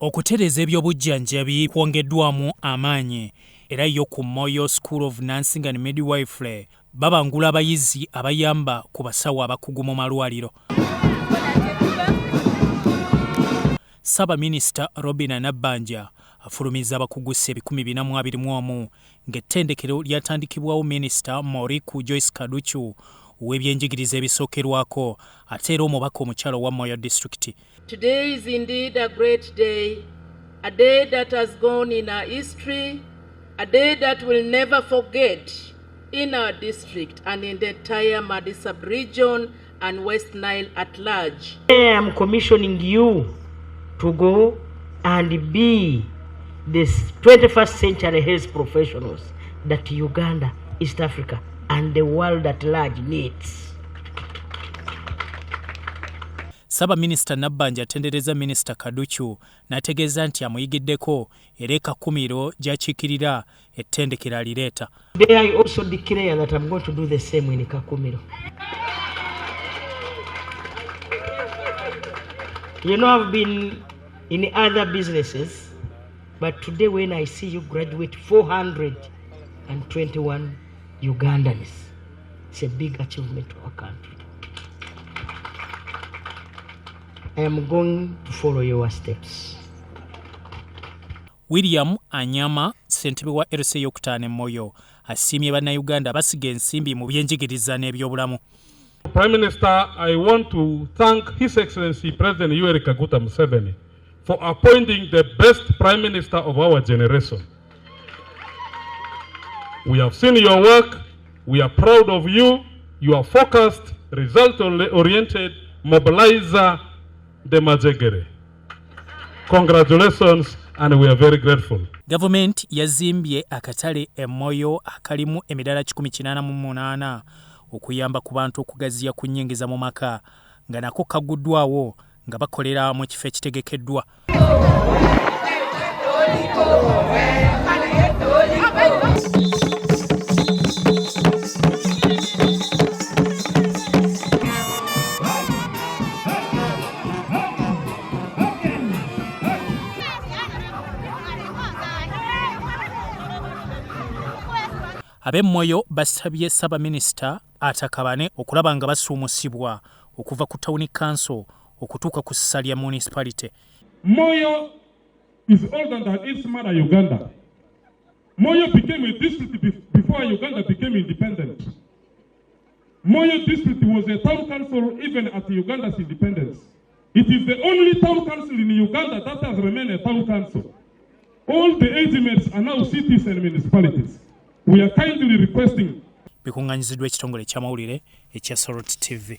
Okutereza ebyobujjanjabi kwongeddwamu amaanyi era yo ku Omunnyo School of Nursing and Midwifery babangula abayizi abayamba ku basawo abakugu mu malwaliro. Minisita Robinah Nabbanja afulumizza abakuguse 421 ng'ettendekero lyatandikibwawo Minisita Joyce Kaduchu w'ebyenjigiriza ebisookerwako ate era omubaka omukyalo wa Omunnyo District. Today is indeed a great day, a day that has gone in our history, a day that we'll never forget in our district and in the entire Madi sub-region and West Nile at large. I am commissioning you to go and be the 21st century health professionals that Uganda, East Africa, and the world at large needs. Minisita Nabbanja atendereza Minisita Kaduchu n'ategeeza nti amuyigiddeko era ekakumiro gy'akiikirira ettendekero alireeta. Today I also declare that I'm going to do the same in Kakumiro. You know, I've been in other businesses, but today when I see you graduate 421 Ugandans, it's a big achievement to our country. I am going to follow your steps. William Anyama, ssentebe wa RC Yokutane Moyo, asiimye bannayuganda basiga ensimbi mu byenjigiriza n'ebyobulamu. Prime Minister, I want to thank His Excellency President Yoweri Kaguta Museveni for appointing the best Prime Minister of our generation. We have seen your work. We are proud of you. You are focused, result-oriented, mobilizer, the Majegere. Congratulations, and we are very grateful. Government yazimbye akatale e Moyo akalimu emidala 188 okuyamba ku bantu okugaziya ku nnyingiza mu maka nga nako kaguddwawo nga bakolera mu kifo ekitegekeddwa. Ab'Omunnyo basabye Minisita atakabane okulaba nga basuumusibwa okuva ku Town Council okutuuka ku ssisa lya municipality. Omunnyo is older than its mother Uganda. Omunnyo became a district before Uganda became independent. Omunnyo district was a town council even at Uganda's independence. It is the only town council in Uganda that has remained a town council. All the agencies are now cities and municipalities. We are kindly requesting. Bikunganyiziddwa ekitongole ky'amawulire ekya Sorot TV.